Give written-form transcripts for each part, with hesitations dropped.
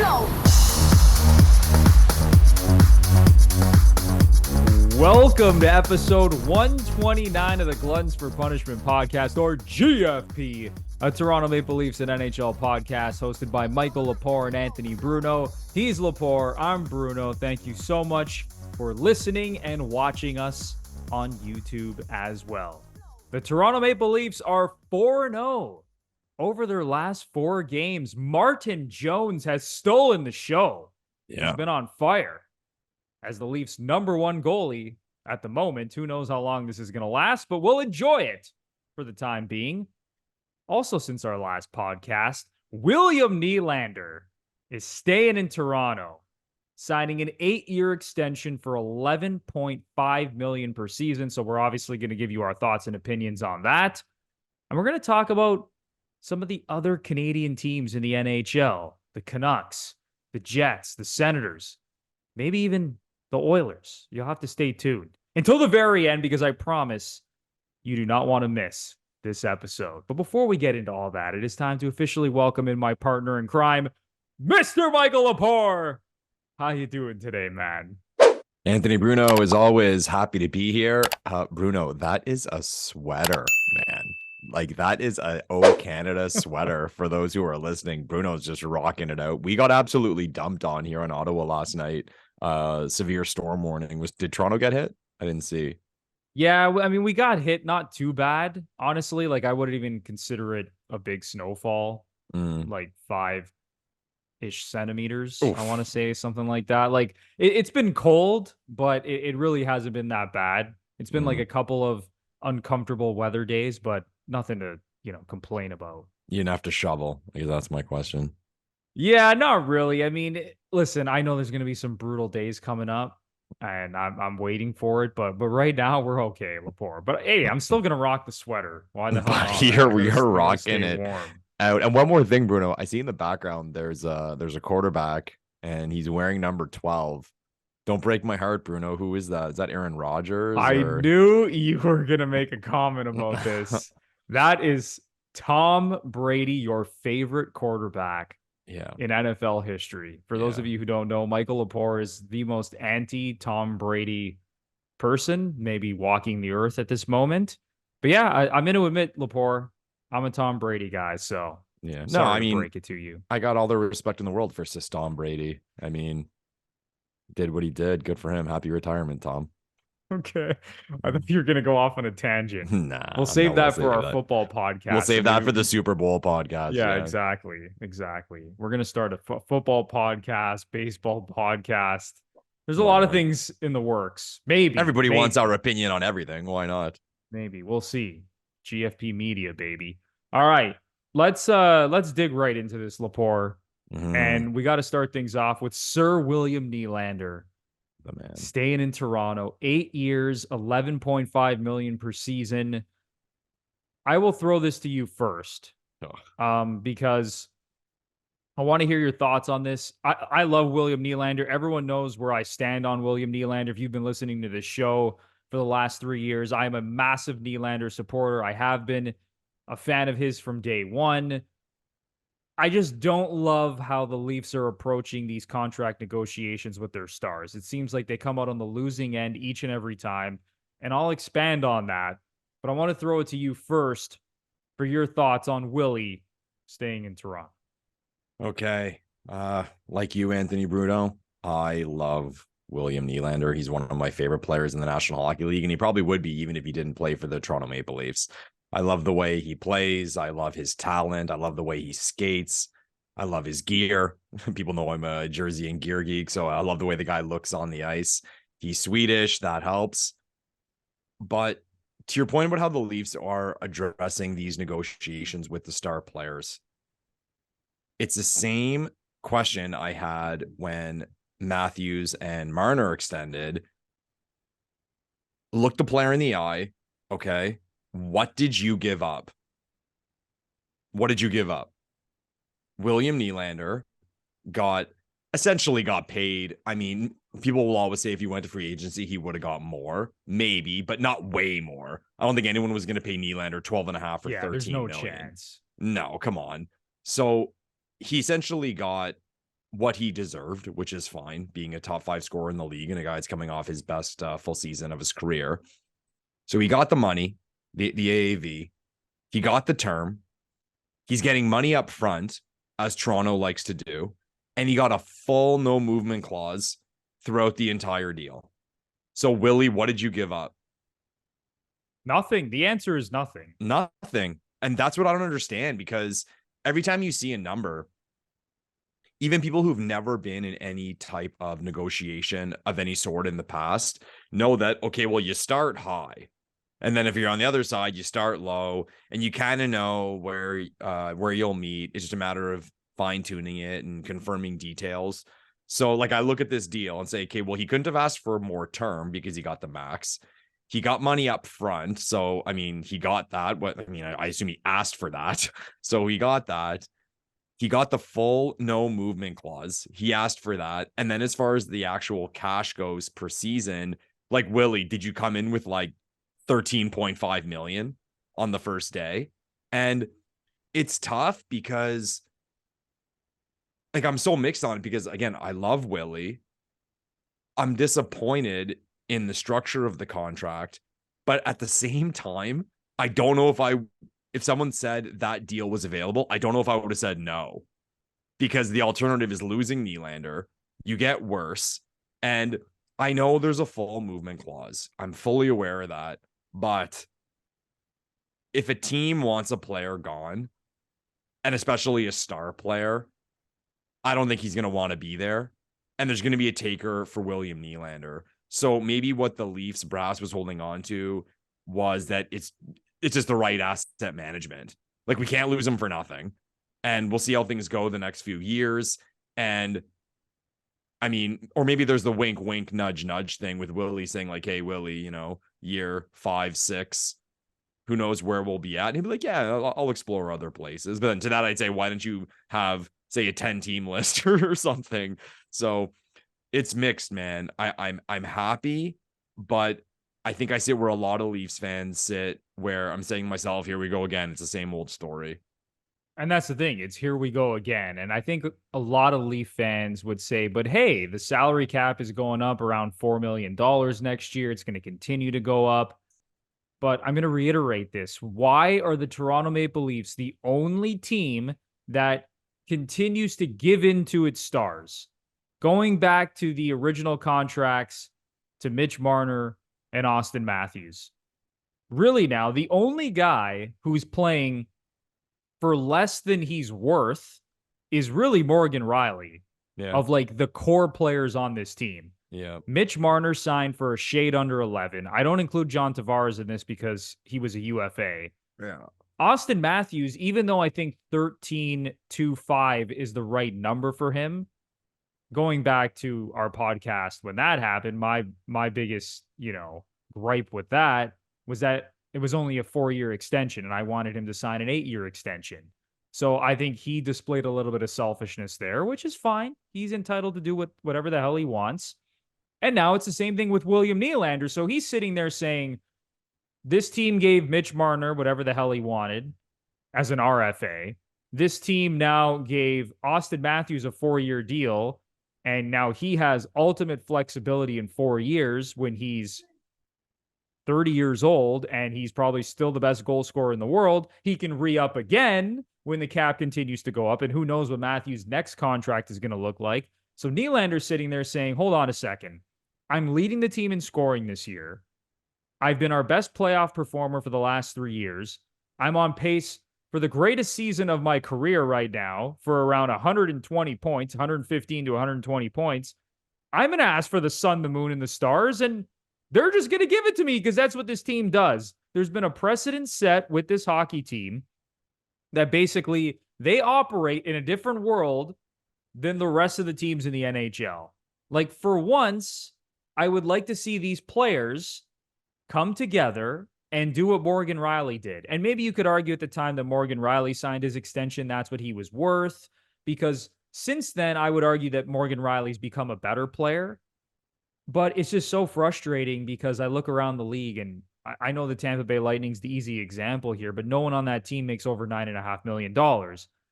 flow. Welcome to episode 129 of the Gluttons For Punishment Podcast, or GFP, a Toronto Maple Leafs and NHL podcast hosted by Michael Lepore and Anthony Bruno. He's Lepore, I'm Bruno. Thank you so much for listening and watching us on YouTube as well. The Toronto Maple Leafs are 4-0 over their last 4 games. Martin Jones has stolen the show. Yeah. He's been on fire as the Leafs' number 1 goalie at the moment. Who knows how long this is going to last, but we'll enjoy it for the time being. Also, since our last podcast, William Nylander is staying in Toronto, signing an 8-year extension for $11.5 million per season. So we're obviously going to give you our thoughts and opinions on that. And we're going to talk about some of the other Canadian teams in the NHL, the Canucks, the Jets, the Senators, maybe even the Oilers. You'll have to stay tuned until the very end because I promise you do not want to miss this episode. But before we get into all that, it is time to officially welcome in my partner in crime, Mr. Michael Lepore. How you doing today, man? Anthony Bruno is always happy to be here. Bruno, that is a sweater, man. Like, that is a O Canada sweater for those who are listening. Bruno's just rocking it out. We got absolutely dumped on here in Ottawa last night. Severe storm warning. Did Toronto get hit? I didn't see. Yeah, I mean, we got hit, not too bad. Honestly, like, I wouldn't even consider it a big snowfall. Like 5-ish centimeters, Oof. I want to say, something like that. Like, it's been cold, but it really hasn't been that bad. It's been like a couple of uncomfortable weather days, but nothing to, complain about. You didn't have to shovel. Because that's my question. Yeah, not really. I mean, listen, I know there's going to be some brutal days coming up, and I'm waiting for it. But right now we're okay, Lepore. But hey, I'm still going to rock the sweater. Why the hell not? You're rocking it warm. out. And one more thing, Bruno, I see in the background there's a quarterback and he's wearing number 12. Don't break my heart, Bruno. Who is that? Is that Aaron Rodgers? I knew you were going to make a comment about this. That is Tom Brady, your favorite quarterback in NFL history. For those of you who don't know, Michael Lepore is the most anti-Tom Brady person, maybe walking the earth at this moment. But yeah, I'm going to admit, Lepore, I'm a Tom Brady guy, so yeah. Sorry I mean, to break it to you. I got all the respect in the world for Tom Brady. I mean, did what he did. Good for him. Happy retirement, Tom. Okay. I thought you were going to go off on a tangent. Nah. We'll save that for our football podcast. We'll save that for the Super Bowl podcast. Yeah, exactly. We're going to start a football podcast, baseball podcast. There's a lot of things in the works. Maybe. Everybody wants our opinion on everything. Why not? Maybe. We'll see. GFP Media, baby. All right. Let's dig right into this, Lepore. And we got to start things off with Sir William Nylander. The man. Staying in Toronto, 8 years, $11.5 million per season. I will throw this to you first, because I want to hear your thoughts on this. I love William Nylander. Everyone knows where I stand on William Nylander. If you've been listening to this show for the last 3 years, I am a massive Nylander supporter. I have been a fan of his from day one. I just don't love how the Leafs are approaching these contract negotiations with their stars. It seems like they come out on the losing end each and every time, and I'll expand on that. But I want to throw it to you first for your thoughts on Willie staying in Toronto. Okay. Like you, Anthony Bruno, I love William Nylander. He's one of my favorite players in the National Hockey League, and he probably would be even if he didn't play for the Toronto Maple Leafs. I love the way he plays. I love his talent. I love the way he skates. I love his gear. People know I'm a jersey and gear geek, so I love the way the guy looks on the ice. He's Swedish. That helps. But to your point about how the Leafs are addressing these negotiations with the star players, it's the same question I had when Matthews and Marner extended. Look the player in the eye. Okay. What did you give up? What did you give up? William Nylander essentially got paid. I mean, people will always say if he went to free agency, he would have got more, maybe, but not way more. I don't think anyone was going to pay Nylander 12.5 or 13 there's no million. chance. No, come on. So he essentially got what he deserved, which is fine, being a top 5 scorer in the league and a guy that's coming off his best full season of his career. So he got the money, the AAV. He got the term. He's getting money up front, as Toronto likes to do. And he got a full no movement clause throughout the entire deal. So, Willie, what did you give up? Nothing. The answer is nothing. Nothing. And that's what I don't understand, because every time you see a number, even people who've never been in any type of negotiation of any sort in the past know that, okay, well, you start high. And then if you're on the other side, you start low, and you kind of know where you'll meet. It's just a matter of fine tuning it and confirming details. So like, I look at this deal and say, okay, well, he couldn't have asked for more term because he got the max. He got money up front. So, I mean, he got that. I assume he asked for that. So he got that. He got the full no movement clause. He asked for that. And then as far as the actual cash goes per season, like, Willie, did you come in with like 13.5 million on the first day? And it's tough because, like, I'm so mixed on it because, again, I love Willie. I'm disappointed in the structure of the contract, but at the same time, I don't know if someone said that deal was available, I don't know if I would have said no, because the alternative is losing Nylander. You get worse. And I know there's a full movement clause. I'm fully aware of that. But if a team wants a player gone, and especially a star player, I don't think he's going to want to be there. And there's going to be a taker for William Nylander. So maybe what the Leafs brass was holding on to was that it's just the right asset management. Like, we can't lose him for nothing. And we'll see how things go the next few years. And I mean, or maybe there's the wink, wink, nudge, nudge thing with Willie saying like, hey, Willie, year 5, 6, who knows where we'll be at. And he'd be like, yeah, I'll explore other places. But then to that, I'd say, why don't you have, say, a 10-team list or something? So it's mixed, man. I'm happy, but I think I sit where a lot of Leafs fans sit, where I'm saying to myself, here we go again. It's the same old story. And that's the thing. It's here we go again. And I think a lot of Leaf fans would say, but hey, the salary cap is going up around $4 million next year. It's going to continue to go up. But I'm going to reiterate this. Why are the Toronto Maple Leafs the only team that continues to give in to its stars? Going back to the original contracts to Mitch Marner and Austin Matthews. Really now, the only guy who's playing for less than he's worth is really Morgan Rielly, of like the core players on this team. Yeah. Mitch Marner signed for a shade under 11. I don't include John Tavares in this because he was a UFA. Yeah. Austin Matthews, even though I think 13.25 is the right number for him, going back to our podcast when that happened, my biggest, gripe with that was that it was only a 4-year extension, and I wanted him to sign an 8-year extension. So I think he displayed a little bit of selfishness there, which is fine. He's entitled to do whatever the hell he wants. And now it's the same thing with William Nylander. So he's sitting there saying, this team gave Mitch Marner whatever the hell he wanted as an RFA. This team now gave Austin Matthews a 4-year deal, and now he has ultimate flexibility in 4 years when he's 30 years old, and he's probably still the best goal scorer in the world. He can re-up again when the cap continues to go up, and who knows what Matthews' next contract is going to look like. So Nylander's sitting there saying, hold on a second. I'm leading the team in scoring this year. I've been our best playoff performer for the last 3 years. I'm on pace for the greatest season of my career right now for around 120 points, 115 to 120 points. I'm going to ask for the sun, the moon, and the stars, and they're just going to give it to me because that's what this team does. There's been a precedent set with this hockey team that basically they operate in a different world than the rest of the teams in the NHL. Like, for once, I would like to see these players come together and do what Morgan Rielly did. And maybe you could argue at the time that Morgan Rielly signed his extension, that's what he was worth. Because since then, I would argue that Morgan Rielly's become a better player. But it's just so frustrating because I look around the league, and I know the Tampa Bay Lightning's the easy example here, but no one on that team makes over $9.5 million.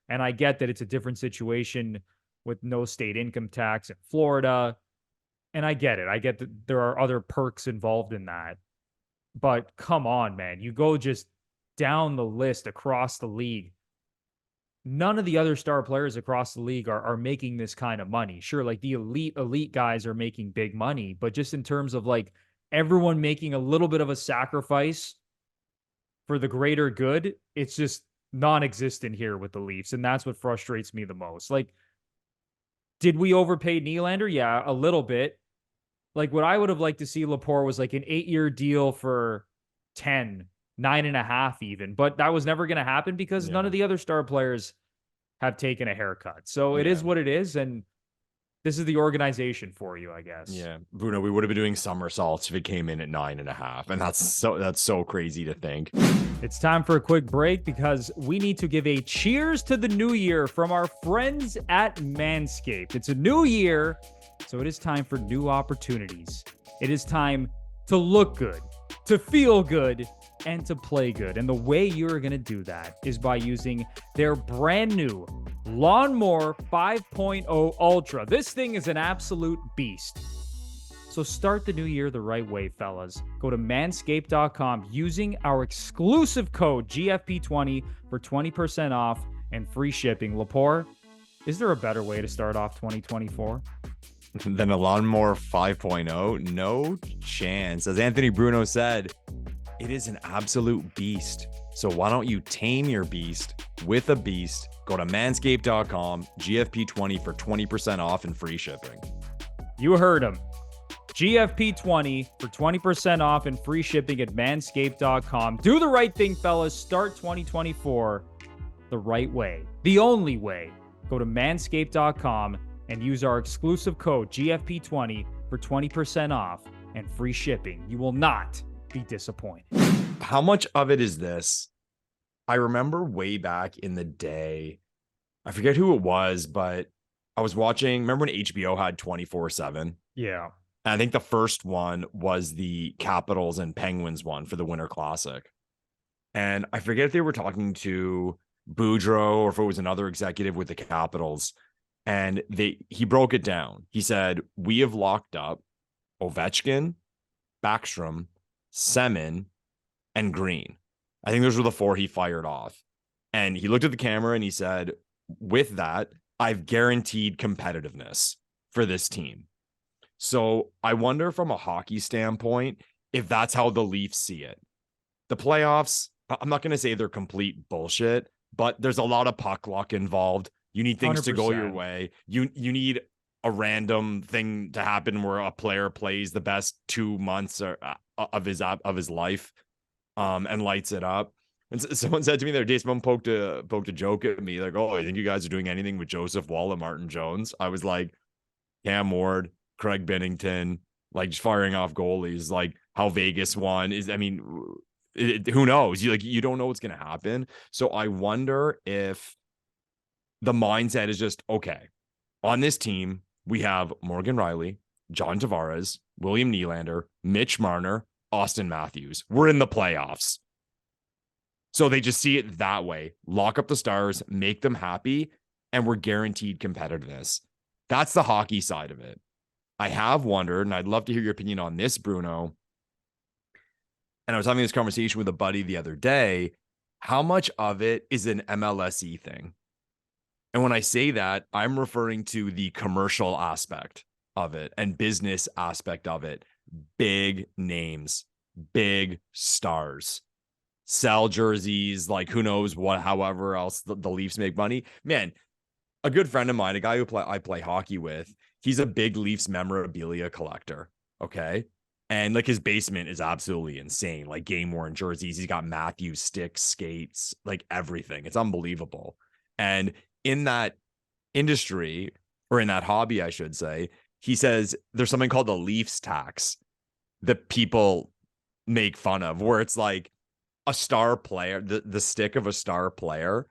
And I get that it's a different situation with no state income tax in Florida. And I get it. I get that there are other perks involved in that. But come on, man. You go just down the list across the league. None of the other star players across the league are making this kind of money. Sure, like the elite guys are making big money, but just in terms of like everyone making a little bit of a sacrifice for the greater good, it's just non-existent here with the Leafs. And that's what frustrates me the most. Like, did we overpay Nylander? Yeah, a little bit. Like, what I would have liked to see Lepore was like an 8-year deal for 10, 9.5 even. But that was never going to happen because none of the other star players have taken a haircut. So it is what it is. And this is the organization for you, I guess. Yeah. Bruno, we would have been doing somersaults if it came in at 9.5. And that's so crazy to think. It's time for a quick break because we need to give a cheers to the new year from our friends at MANSCAPED. It's a new year, so it is time for new opportunities. It is time to look good, to feel good, and to play good. And the way you're going to do that is by using their brand new Lawnmower 5.0 Ultra. This thing is an absolute beast. So start the new year the right way, fellas. Go to manscaped.com using our exclusive code GFP20 for 20% off and free shipping. Lepore, is there a better way to start off 2024? Than a Lawnmower 5.0? No chance. As Anthony Bruno said, it is an absolute beast. So why don't you tame your beast with a beast? Go to manscaped.com, GFP20 for 20% off and free shipping. You heard him. GFP20 for 20% off and free shipping at manscaped.com. Do the right thing, fellas. Start 2024 the right way. The only way. Go to manscaped.com and use our exclusive code GFP20 for 20% off and free shipping. You will not be disappointed. How much of it is this? I remember way back in the day, I forget who it was, but I was watching, remember when HBO had 24/7? Yeah. And I think the first one was the Capitals and Penguins one for the Winter Classic. And I forget if they were talking to Boudreaux or if it was another executive with the Capitals. And he broke it down. He said, we have locked up Ovechkin, Backstrom, Semin, and Green. I think those were the 4 he fired off. And he looked at the camera and he said, with that, I've guaranteed competitiveness for this team. So I wonder from a hockey standpoint, if that's how the Leafs see it. The playoffs, I'm not going to say they're complete bullshit, but there's a lot of puck luck involved. You need things 100%. To go your way. You need a random thing to happen where a player plays the best 2 months of his life and lights it up. And someone said to me the other day, someone poked a joke at me like, oh, I think you guys are doing anything with Joseph Woll and Martin Jones. I was like, Cam Ward, Craig Binnington, like just firing off goalies, like how Vegas won is, I mean, who knows? You don't know what's going to happen. So I wonder if the mindset is just, okay, on this team, we have Morgan Rielly, John Tavares, William Nylander, Mitch Marner, Austin Matthews. We're in the playoffs. So they just see it that way. Lock up the stars, make them happy, and we're guaranteed competitiveness. That's the hockey side of it. I have wondered, and I'd love to hear your opinion on this, Bruno. And I was having this conversation with a buddy the other day. How much of it is an MLSE thing? And when I say that, I'm referring to the commercial aspect of it and business aspect of it. Big names, big stars, sell jerseys, like who knows what, however else the Leafs make money. Man, a good friend of mine, a guy who I play hockey with, he's a big Leafs memorabilia collector. Okay. And like his basement is absolutely insane. Like game worn jerseys. He's got Matthews sticks, skates, like everything. It's unbelievable. And in that industry, or in that hobby, I should say, he says there's something called the Leafs tax that people make fun of, where it's like a star player, the stick of a star player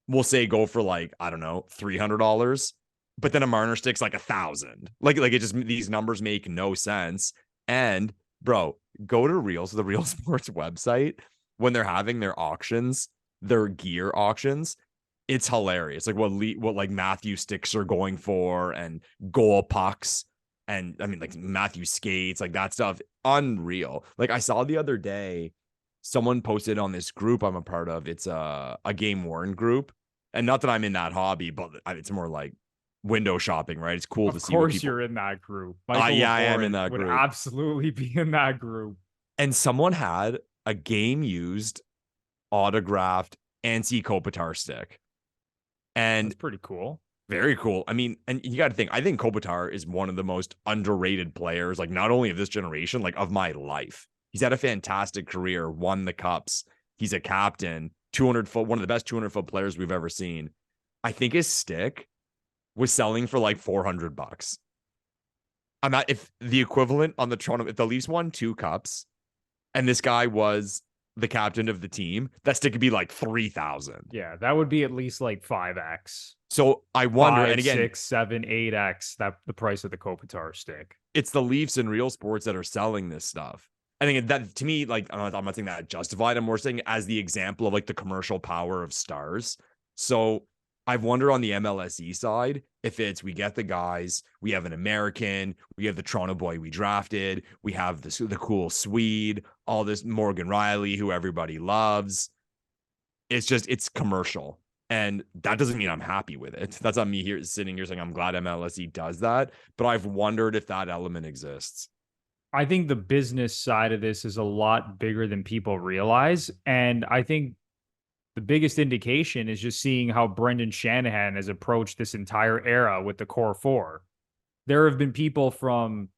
will say go for like, I don't know, $300, but then a Marner stick's like $1,000. Like it just, these numbers make no sense. And bro, go to the Real Sports website when they're having their auctions, their gear auctions. It's hilarious. Like what like Matthew sticks are going for, and goal pucks, and I mean like Matthew skates, like that stuff. Unreal. Like I saw the other day, someone posted on this group I'm a part of. It's a game worn group, and not that I'm in that hobby, but it's more like window shopping, right? It's cool to see. Of course, you're in that group. Michael Yeah, I am Lepore in that would group. absolutely be in that group. And someone had a game used autographed Ansi Kopitar stick. And it's pretty cool. Very cool. I mean, and you got to think, I think Kopitar is one of the most underrated players, like not only of this generation, like of my life. He's had a fantastic career, won the cups. He's a captain, 200-foot, one of the best 200-foot players we've ever seen. I think his stick was selling for like $400. I'm not, if the equivalent on the Toronto, if the Leafs won 2 cups and this guy was the captain of the team, that stick could be like 3,000. Yeah, that would be at least like 5x. So I wonder, 5, and again, 6, 7, 8x that the price of the Kopitar stick. It's the Leafs and Real Sports that are selling this stuff. I think that, to me, like I'm not saying that justified. I'm more saying as the example of like the commercial power of stars. So I've wondered on the MLSE side if it's, we get the guys, we have an American, we have the Toronto boy we drafted, we have the cool Swede, all this Morgan Riley, who everybody loves. It's commercial. And that doesn't mean I'm happy with it. That's not me here sitting here saying I'm glad MLSE does that. But I've wondered if that element exists. I think the business side of this is a lot bigger than people realize. And I think the biggest indication is just seeing how Brendan Shanahan has approached this entire era with the core four. There have been people from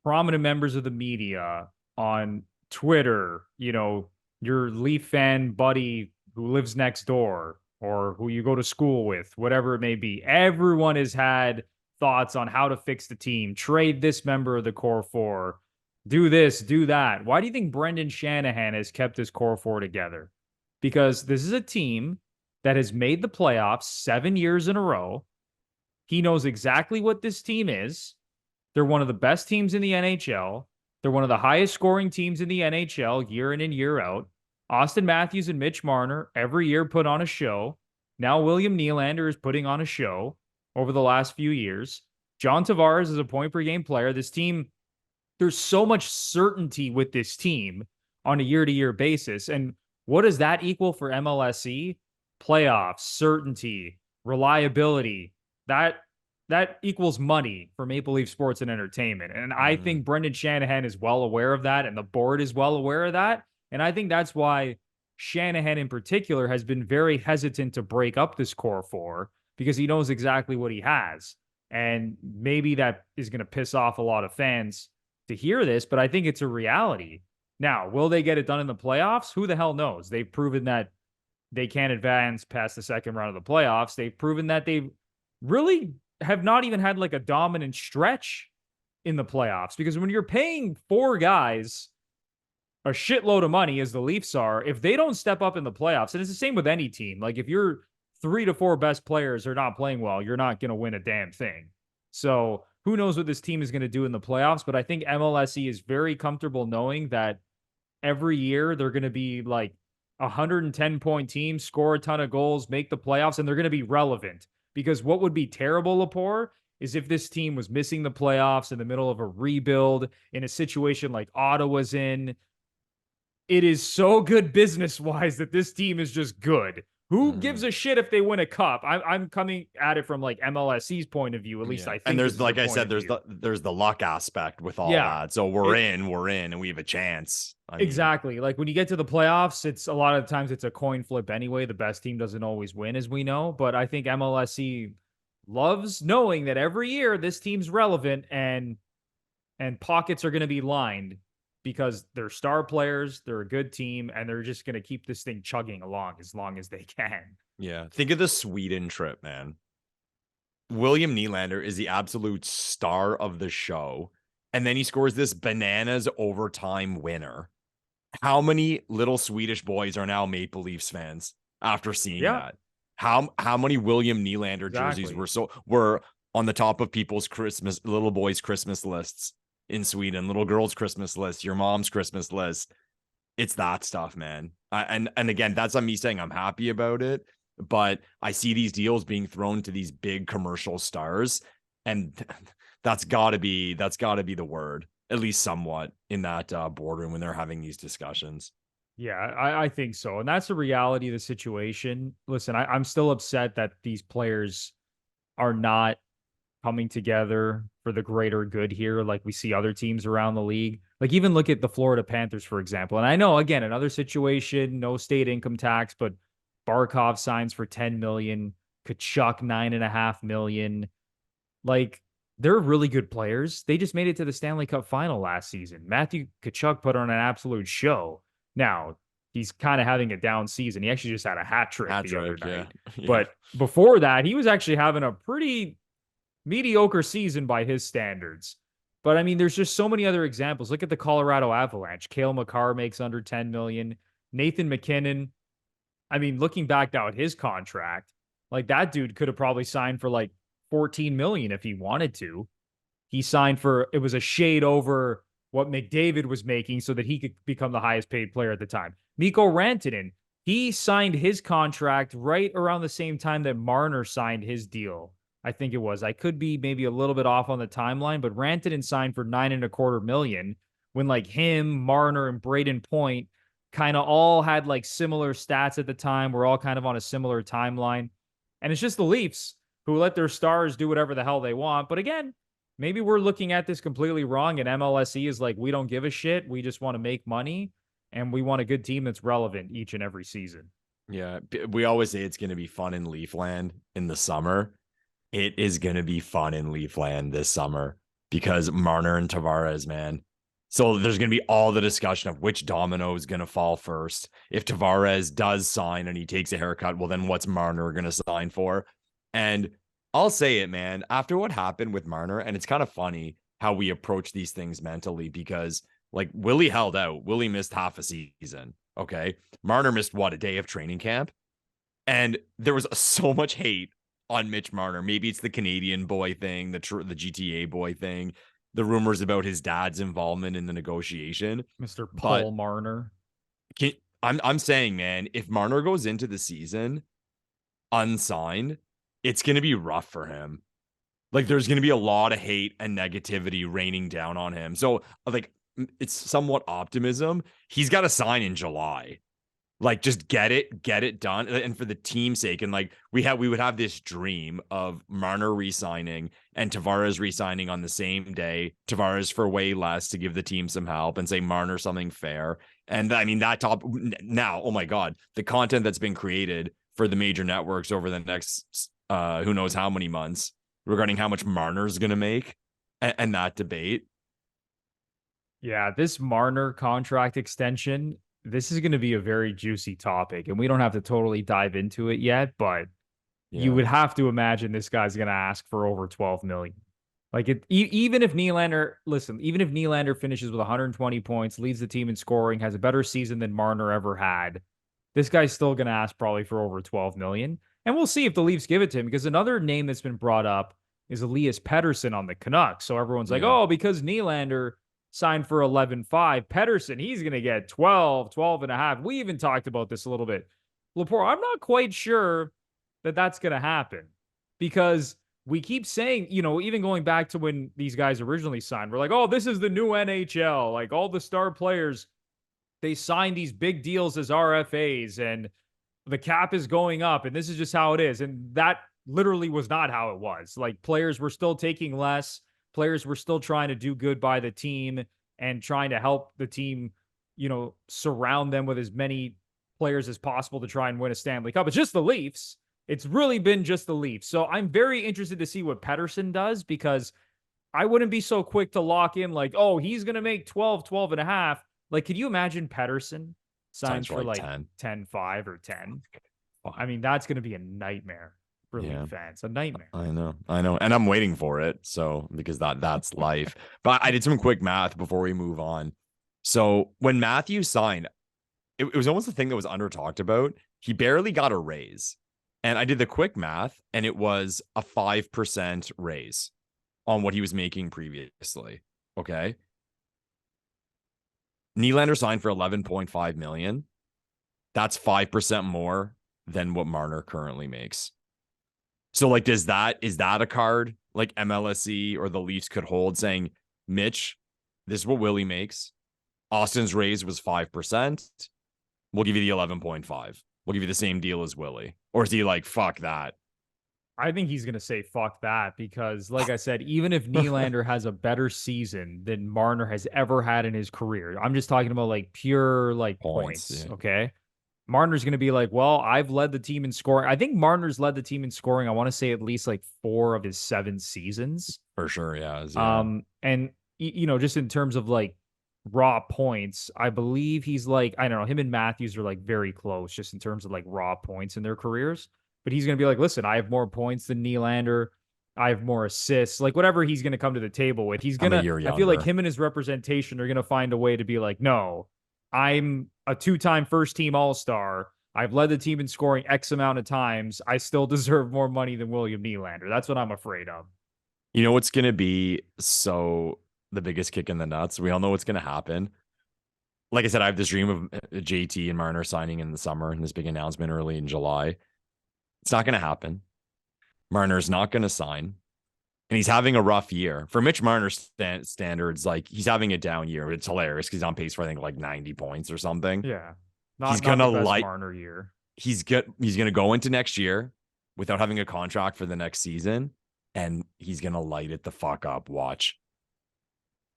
prominent members of the media on Twitter, you know, your Leaf fan buddy who lives next door or who you go to school with, whatever it may be. Everyone has had thoughts on how to fix the team, trade this member of the core four, do this, do that. Why do you think Brendan Shanahan has kept his core four together? Because this is a team that has made the playoffs 7 years in a row. He knows exactly what this team is. They're one of the best teams in the NHL. They're one of the highest scoring teams in the NHL year in and year out. Austin Matthews and Mitch Marner every year put on a show. Now William Nylander is putting on a show over the last few years. John Tavares is a point-per-game player. This team, there's so much certainty with this team on a year-to-year basis. And what does that equal for MLSE? Playoffs, certainty, reliability. That equals money for Maple Leaf Sports and Entertainment. And I think Brendan Shanahan is well aware of that, and the board is well aware of that. And I think that's why Shanahan in particular has been very hesitant to break up this core four, because he knows exactly what he has. And maybe that is going to piss off a lot of fans to hear this, but I think it's a reality. Now, will they get it done in the playoffs? Who the hell knows? They've proven that they can't advance past the second round of the playoffs. They've proven that they really have not even had like a dominant stretch in the playoffs, because when you're paying 4 guys a shitload of money, as the Leafs are, if they don't step up in the playoffs, and it's the same with any team, like if your 3 to 4 best players are not playing well, you're not going to win a damn thing. So who knows what this team is going to do in the playoffs, but I think MLSE is very comfortable knowing that every year they're going to be like 110-point team, score a ton of goals, make the playoffs, and they're going to be relevant. Because what would be terrible, Lepore, is if this team was missing the playoffs in the middle of a rebuild in a situation like Ottawa's in. It is so good business-wise that this team is just good. Who gives a shit if they win a cup? I'm coming at it from like MLSE's point of view, at least I think. And there's, like I said, there's the luck aspect with all that. So we're in, and we have a chance. Exactly. Like when you get to the playoffs, it's a lot of times it's a coin flip anyway. The best team doesn't always win, as we know. But I think MLSE loves knowing that every year this team's relevant and pockets are going to be lined, because they're star players, they're a good team, and they're just going to keep this thing chugging along as long as they can. Yeah. Think of the Sweden trip, man. William Nylander is the absolute star of the show. And then he scores this bananas overtime winner. How many little Swedish boys are now Maple Leafs fans after seeing that? How many William Nylander jerseys were on the top of people's little boys' Christmas lists in Sweden, little girls' Christmas list, your mom's Christmas list? It's that stuff, man. And again, that's not me saying I'm happy about it. but I see these deals being thrown to these big commercial stars, and that's gotta be the word, at least somewhat, in that boardroom when they're having these discussions. Yeah, I think so. And that's the reality of the situation. Listen, I'm still upset that these players are not coming together for the greater good here, like we see other teams around the league. Like, even look at the Florida Panthers, for example. And I know, again, another situation, no state income tax, but Barkov signs for 10 million, Kachuk 9.5 million. Like, they're really good players. They just made it to the Stanley Cup final last season. Matthew Kachuk put on an absolute show. Now, he's kind of having a down season. He actually just had a hat trick the other night. Yeah. But before that, he was actually having a pretty mediocre season by his standards. But I mean, there's just so many other examples. Look at the Colorado Avalanche. Cale Makar makes under 10 million. Nathan McKinnon. I mean, looking back now at his contract, like, that dude could have probably signed for like 14 million if he wanted to. He signed for, it was a shade over what McDavid was making so that he could become the highest paid player at the time. Mikko Rantanen, he signed his contract right around the same time that Marner signed his deal. I think it was. I could be maybe a little bit off on the timeline, but Rantanen signed for 9.25 million when, like, him, Marner, and Braden Point kind of all had like similar stats at the time. We're all kind of on a similar timeline. And it's just the Leafs who let their stars do whatever the hell they want. But again, maybe we're looking at this completely wrong, and MLSE is like, we don't give a shit. We just want to make money, and we want a good team that's relevant each and every season. Yeah. We always say it's going to be fun in Leafland in the summer. It is going to be fun in Leafland this summer because Marner and Tavares, man. So there's going to be all the discussion of which domino is going to fall first. If Tavares does sign and he takes a haircut, well, then what's Marner going to sign for? And I'll say it, man, after what happened with Marner, and it's kind of funny how we approach these things mentally because, like, Willie held out. Willie missed half a season. Okay. Marner missed, what, a day of training camp? And there was so much hate on Mitch Marner. Maybe it's the Canadian boy thing, the GTA boy thing, the rumors about his dad's involvement in the negotiation. Mr. Paul Marner. I'm saying, man, if Marner goes into the season unsigned, it's going to be rough for him. Like, there's going to be a lot of hate and negativity raining down on him. So, like, it's somewhat optimism. He's got to sign in July. Like, just get it done. And for the team's sake, and like, we would have this dream of Marner re-signing and Tavares re-signing on the same day. Tavares for way less to give the team some help, and say Marner something fair. And I mean, that top now, oh my God, the content that's been created for the major networks over the next who knows how many months regarding how much Marner's going to make, and that debate. Yeah, this Marner contract extension, this is going to be a very juicy topic, and we don't have to totally dive into it yet, but you would have to imagine this guy's going to ask for over 12 million. Like, even if Nylander finishes with 120 points, leads the team in scoring, has a better season than Marner ever had, this guy's still going to ask probably for over 12 million. And we'll see if the Leafs give it to him, because another name that's been brought up is Elias Pettersson on the Canucks. So everyone's like, oh, because Nylander signed for 11.5, Pettersson, he's going to get 12.5. We even talked about this a little bit. Lepore, I'm not quite sure that that's going to happen, because we keep saying, even going back to when these guys originally signed, we're like, oh, this is the new NHL. Like, all the star players, they sign these big deals as RFAs, and the cap is going up, and this is just how it is. And that literally was not how it was. Like, players were still taking less. Players were still trying to do good by the team and trying to help the team, surround them with as many players as possible to try and win a Stanley Cup. It's just the Leafs. It's really been just the Leafs. So I'm very interested to see what Pettersson does, because I wouldn't be so quick to lock in like, oh, he's going to make 12.5. Like, could you imagine Pettersson signs for like 10.5 or 10? I mean, that's going to be a nightmare for Leaf fans. A nightmare. I know. And I'm waiting for it. So, because that's life. But I did some quick math before we move on. So when Matthews signed, it was almost the thing that was under talked about. He barely got a raise. And I did the quick math, and it was a 5% raise on what he was making previously. Okay. Nylander signed for 11.5 million. That's 5% more than what Marner currently makes. So like, is that a card like MLSE or the Leafs could hold, saying, Mitch, this is what Willie makes. Austin's raise was 5%. We'll give you the 11.5. We'll give you the same deal as Willie. Or is he like, fuck that? I think he's going to say fuck that because, like I said, even if Nylander has a better season than Marner has ever had in his career, I'm just talking about like pure like points. Yeah. Okay. Marner's going to be like, well, I've led the team in scoring. I think Marner's led the team in scoring. I want to say at least like 4 of his 7 seasons. For sure. Yeah. And, you know, just in terms of like raw points, I believe he's like, I don't know, him and Matthews are like very close just in terms of like raw points in their careers. But he's going to be like, listen, I have more points than Nylander. I have more assists. Like whatever he's going to come to the table with, he's going to, I feel like him and his representation are going to find a way to be like, no, I'm a 2-time first team all-star. I've led the team in scoring X amount of times. I still deserve more money than William Nylander. That's what I'm afraid of. You know what's going to be the biggest kick in the nuts? We all know what's going to happen. Like I said, I have this dream of JT and Marner signing in the summer and this big announcement early in July. It's not going to happen. Marner's not going to sign. And he's having a rough year. For Mitch Marner's standards, like he's having a down year. It's hilarious because he's on pace for, I think, like 90 points or something. Yeah. He's going to Marner year. He's going to go into next year without having a contract for the next season. And he's going to light it the fuck up. Watch.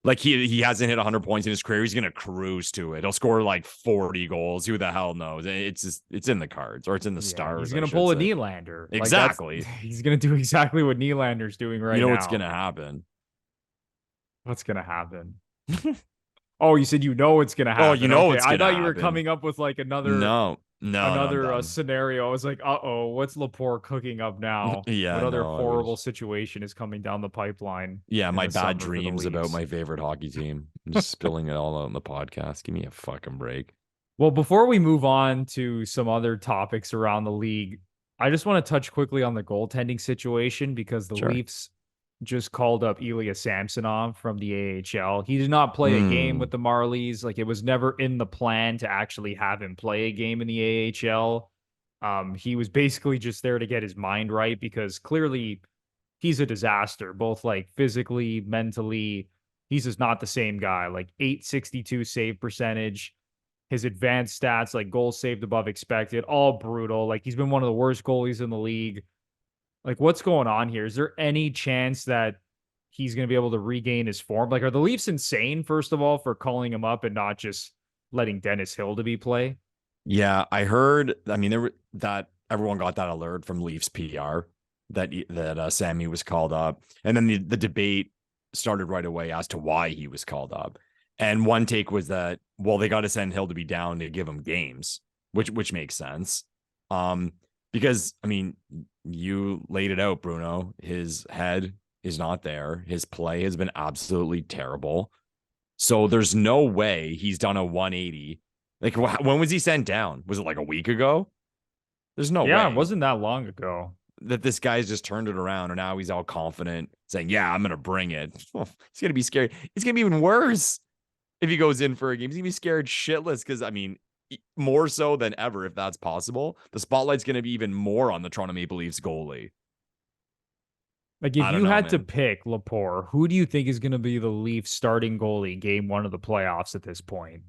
Like he hasn't hit 100 points in his career. He's going to cruise to it. He'll score like 40 goals. Who the hell knows? It's in the cards or it's in the stars. He's going to pull a Nylander. Exactly. Like he's going to do exactly what Nylander's doing right now. You know what's going to happen? What's going to happen? Oh, you said you know what's going to happen. Oh, you know what's going to happen. I thought you were coming up with like another scenario. I was like, what's Lepore cooking up now? Yeah. What other horrible situation is coming down the pipeline? Yeah, my bad dreams about my favorite hockey team. I'm just spilling it all out in the podcast. Give me a fucking break. Well, before we move on to some other topics around the league, I just want to touch quickly on the goaltending situation because the Leafs just called up Ilya Samsonov from the AHL. He did not play a game with the Marlies. Like it was never in the plan to actually have him play a game in the AHL. He was basically just there to get his mind right because clearly he's a disaster, both like physically, mentally. He's just not the same guy. Like .862 save percentage. His advanced stats, like goals saved above expected, all brutal. Like he's been one of the worst goalies in the league. Like, what's going on here? Is there any chance that he's going to be able to regain his form? Like, are the Leafs insane, first of all, for calling him up and not just letting Dennis Hill to be play? Yeah, I heard. I mean, that everyone got that alert from Leafs PR that Sammy was called up, and then the debate started right away as to why he was called up. And one take was that, well, they got to send Hill to be down to give him games, which makes sense. Because, I mean, you laid it out, Bruno. His head is not there. His play has been absolutely terrible. So there's no way he's done a 180. Like, when was he sent down? Was it like a week ago? There's no way. Yeah, it wasn't that long ago. That this guy's just turned it around, and now he's all confident, saying, yeah, I'm going to bring it. Well, he's going to be scared. It's going to be even worse if he goes in for a game. He's going to be scared shitless because, I mean, more so than ever, if that's possible, the spotlight's going to be even more on the Toronto Maple Leafs goalie. Like, if you had to pick Lepore, who do you think is going to be the Leafs starting goalie game 1 of the playoffs at this point?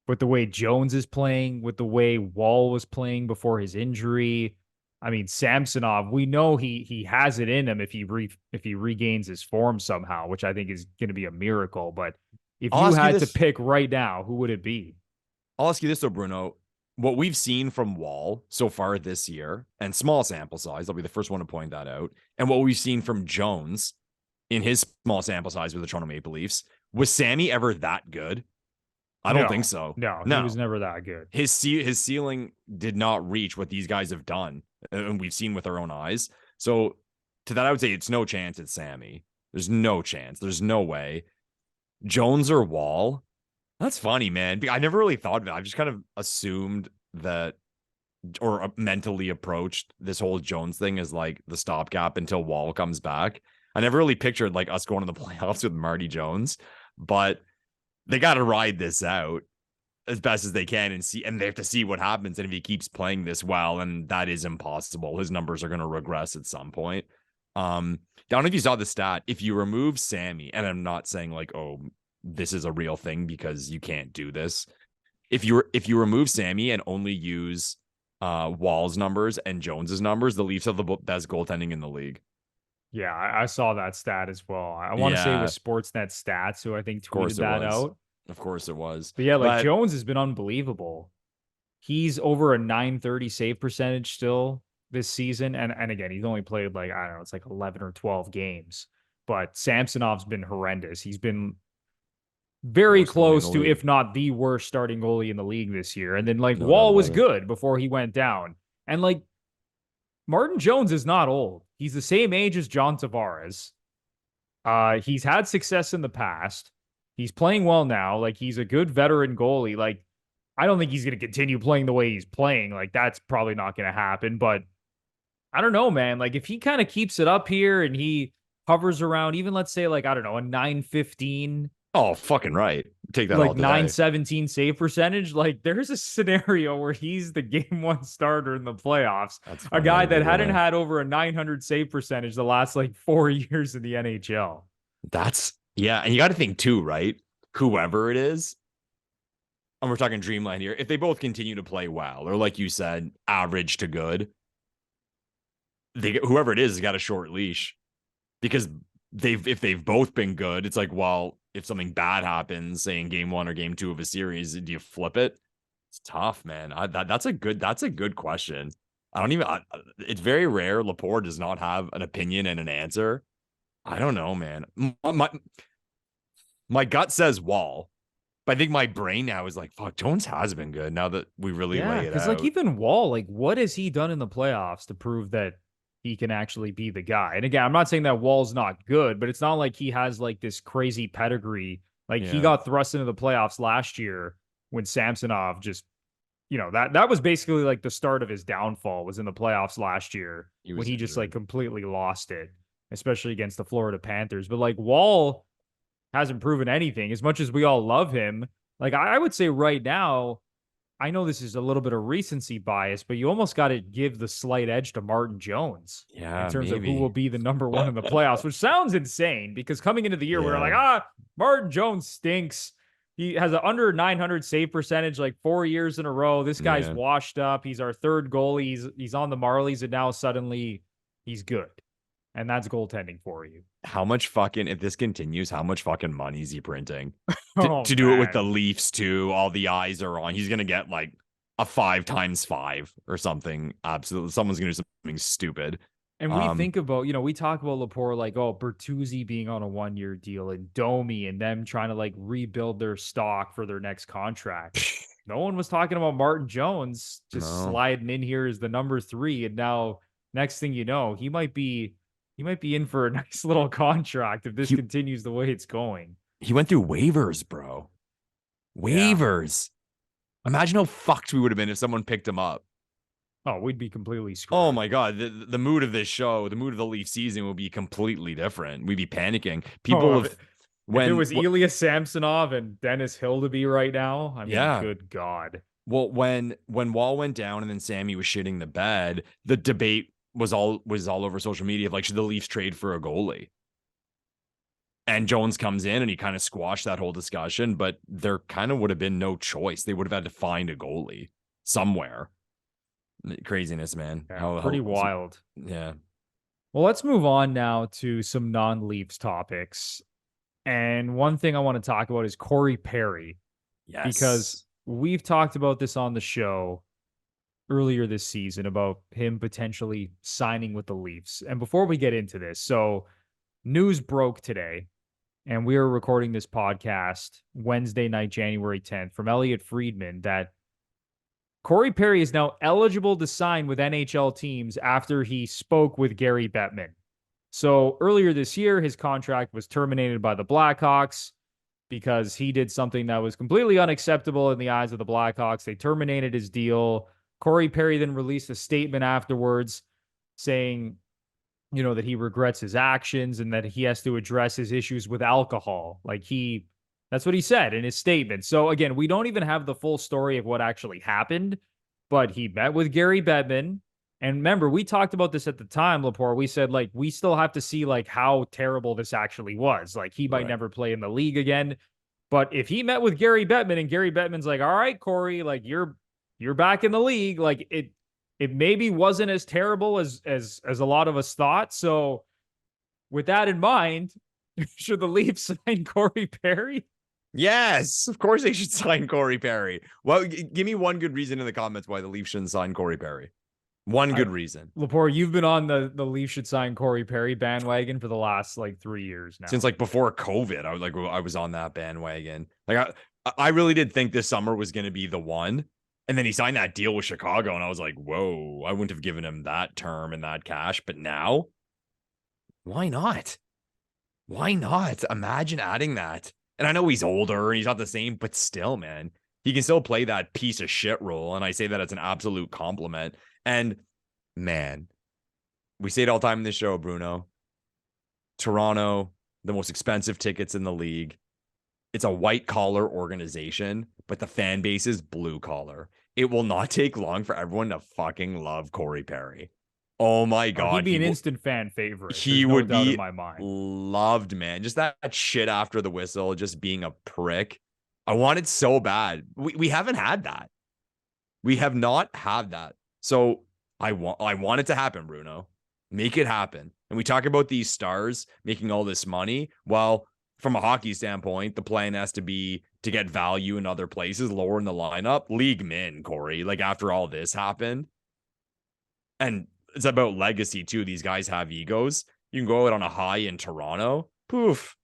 With the way Jones is playing, with the way Woll was playing before his injury. I mean, Samsonov, we know he has it in him if he regains his form somehow, which I think is going to be a miracle. But if you had to pick right now, who would it be? I'll ask you this, though, Bruno. What we've seen from Woll so far this year, and small sample size, I'll be the first one to point that out, and what we've seen from Jones in his small sample size with the Toronto Maple Leafs, was Sammy ever that good? I don't think so. No, he was never that good. His ceiling did not reach what these guys have done, and we've seen with our own eyes. So to that, I would say it's no chance it's Sammy. There's no chance. There's no way. Jones or Woll? That's funny, man. I never really thought of it. I've just kind of assumed that, or mentally approached this whole Jones thing as like the stopgap until Woll comes back. I never really pictured like us going to the playoffs with Marty Jones, but they got to ride this out. as best as they can and they have to see what happens. And if he keeps playing this well, and that is impossible, his numbers are going to regress at some point. I don't know if you saw the stat. If you remove Sammy, and I'm not saying like, oh, this is a real thing because you can't do this. If you remove Sammy and only use Woll's numbers and Jones's numbers, the Leafs have the best goaltending in the league. Yeah, I saw that stat as well. I want to say it was Sportsnet Stats who I think tweeted that out. Of course it was. But yeah, like Jones has been unbelievable. He's over a 930 save percentage still this season. And again, he's only played like, I don't know, it's like 11 or 12 games. But Samsonov's been horrendous. He's been very close to, if not the worst starting goalie in the league this year. And then like Woll was good before he went down. And like Martin Jones is not old. He's the same age as John Tavares. He's had success in the past. He's playing well now. Like, he's a good veteran goalie. Like, I don't think he's going to continue playing the way he's playing. Like, that's probably not going to happen. But I don't know, man. Like, if he kind of keeps it up here and he hovers around, even let's say, like, I don't know, a 915. Oh, fucking right. Take that like all day. 917 save percentage. Like, there's a scenario where he's the game one starter in the playoffs. A guy that hadn't had over a 900 save percentage the last like 4 years in the NHL. Yeah. And you got to think too, right? Whoever it is, and we're talking Dreamland here, if they both continue to play well, or like you said, average to good, whoever it is has got a short leash, because if they've both been good, it's like, well, if something bad happens, say in game 1 or game 2 of a series, do you flip it? It's tough, man. That's a good question. It's very rare Lepore does not have an opinion and an answer. I don't know, man. My gut says Woll, but I think my brain now is like, fuck, Jones has been good now that we really lay it out. Because like even Woll, like what has he done in the playoffs to prove that he can actually be the guy? And again, I'm not saying that Woll's not good, but it's not like he has like this crazy pedigree. Like he got thrust into the playoffs last year when Samsonov just, that was basically like the start of his downfall, was in the playoffs last year when he just like completely lost it, especially against the Florida Panthers. But like Woll hasn't proven anything as much as we all love him. Like I would say right now, I know this is a little bit of recency bias, but you almost got to give the slight edge to Martin Jones in terms of who will be the number one in the playoffs, which sounds insane because coming into the year, we were like, Martin Jones stinks. He has an under 900 save percentage like 4 years in a row. This guy's washed up. He's our third goalie. He's on the Marlies, and now suddenly he's good. And that's goaltending for you. How much fucking, if this continues, how much fucking money is he printing to do it with the Leafs too? All the eyes are on. He's going to get like a 5x5 or something. Absolutely. Someone's going to do something stupid. And we think about, we talk about Lepore like, Bertuzzi being on a 1-year deal and Domi and them trying to like rebuild their stock for their next contract. No one was talking about Martin Jones just sliding in here as the number 3. And now next thing you know, he might be in for a nice little contract if this continues the way it's going. He went through waivers, bro. Waivers. Yeah. Imagine how fucked we would have been if someone picked him up. Oh, we'd be completely screwed. Oh my God. The mood of this show, the mood of the Leaf season will be completely different. We'd be panicking. If it was Ilya Samsonov and Dennis Hildeby right now, I mean, good God. Well, when Woll went down and then Sammy was shitting the bed, the debate was all over social media of like, should the Leafs trade for a goalie? And Jones comes in and he kind of squashed that whole discussion, but there kind of would have been no choice. They would have had to find a goalie somewhere. Craziness, man. Yeah, pretty wild. Yeah. Well, let's move on now to some non-Leafs topics. And one thing I want to talk about is Corey Perry. Yes. Because we've talked about this on the show earlier this season about him potentially signing with the Leafs. And before we get into this, so news broke today, and we are recording this podcast Wednesday night, January 10th, from Elliot Friedman, that Corey Perry is now eligible to sign with NHL teams after he spoke with Gary Bettman. So earlier this year, his contract was terminated by the Blackhawks because he did something that was completely unacceptable in the eyes of the Blackhawks. They terminated his deal. Corey Perry then released a statement afterwards saying, that he regrets his actions and that he has to address his issues with alcohol. Like he That's what he said in his statement. So again, we don't even have the full story of what actually happened, but he met with Gary Bettman. And remember, we talked about this at the time, Lepore. We said, like, we still have to see, like, how terrible this actually was. Like, he might never play in the league again. But if he met with Gary Bettman and Gary Bettman's like, all right, Corey, like, you're back in the league, like, it maybe wasn't as terrible as a lot of us thought. So with that in mind, should the Leafs sign Corey Perry? Yes, of course they should sign Corey Perry. Well, give me one good reason in the comments why the Leafs shouldn't sign Corey Perry. One good reason. Lepore, you've been on the Leafs should sign Corey Perry bandwagon for the last like 3 years now. Since like before COVID, I was on that bandwagon. Like I really did think this summer was going to be the one. And then he signed that deal with Chicago, and I was like, whoa, I wouldn't have given him that term and that cash. But now, why not? Why not? Imagine adding that. And I know he's older and he's not the same, but still, man, he can still play that piece of shit role. And I say that as an absolute compliment. And man, we say it all the time in this show, Bruno. Toronto, the most expensive tickets in the league. It's a white collar organization, but the fan base is blue collar. It will not take long for everyone to fucking love Corey Perry. Oh my God. He'd be an instant fan favorite. He would be in my mind. Loved, man. Just that shit after the whistle, just being a prick. I want it so bad. We haven't had that. We have not had that. So I want it to happen, Bruno. Make it happen. And we talk about these stars making all this money. Well, from a hockey standpoint, the plan has to be to get value in other places, lower in the lineup. League min, Corey. Like after all this happened. And it's about legacy too. These guys have egos. You can go out on a high in Toronto. Poof.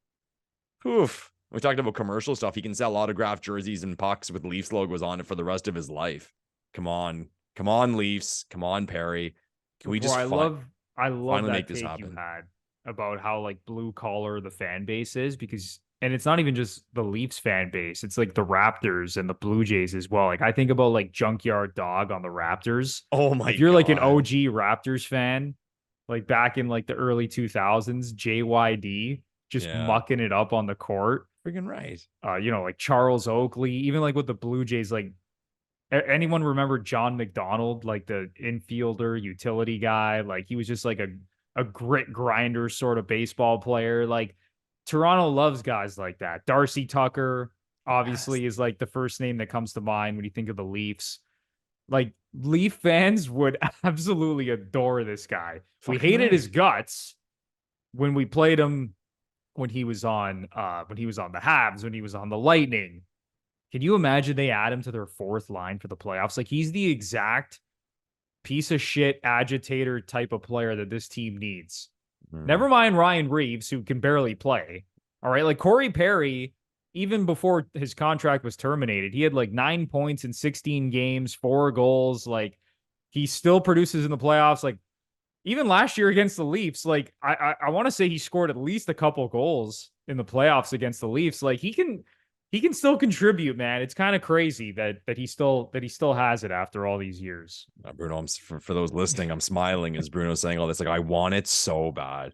Poof. We talked about commercial stuff. He can sell autographed jerseys and pucks with Leafs logos on it for the rest of his life. Come on. Come on, Leafs. Come on, Perry. Can we just I love that make this take happen? you had about how like blue collar the fan base is, because and it's not even just the Leafs fan base. It's like the Raptors and the Blue Jays as well. Like I think about like Junkyard Dog on the Raptors. Oh my God. If you're like an OG Raptors fan, like back in like the early 2000s, JYD just mucking it up on the court. Freaking right. Like Charles Oakley, even like with the Blue Jays, like anyone remember John McDonald, like the infielder utility guy? Like he was just like a grit grinder sort of baseball player. Like Toronto loves guys like that. Darcy Tucker obviously is like the first name that comes to mind when you think of the Leafs. Like Leaf fans would absolutely adore this guy. We hated his guts when we played him when he was on the Habs, when he was on the Lightning. Can you imagine they add him to their fourth line for the playoffs? Like he's the exact piece of shit agitator type of player that this team needs. Never mind Ryan Reeves, who can barely play. All right. Like Corey Perry, even before his contract was terminated, he had like 9 points in 16 games, 4 goals. Like he still produces in the playoffs. Like even last year against the Leafs, like I want to say he scored at least a couple goals in the playoffs against the Leafs. Like he can still contribute, man. It's kind of crazy that he still has it after all these years. Bruno, for those listening, I'm smiling as Bruno's saying all this. Like, I want it so bad.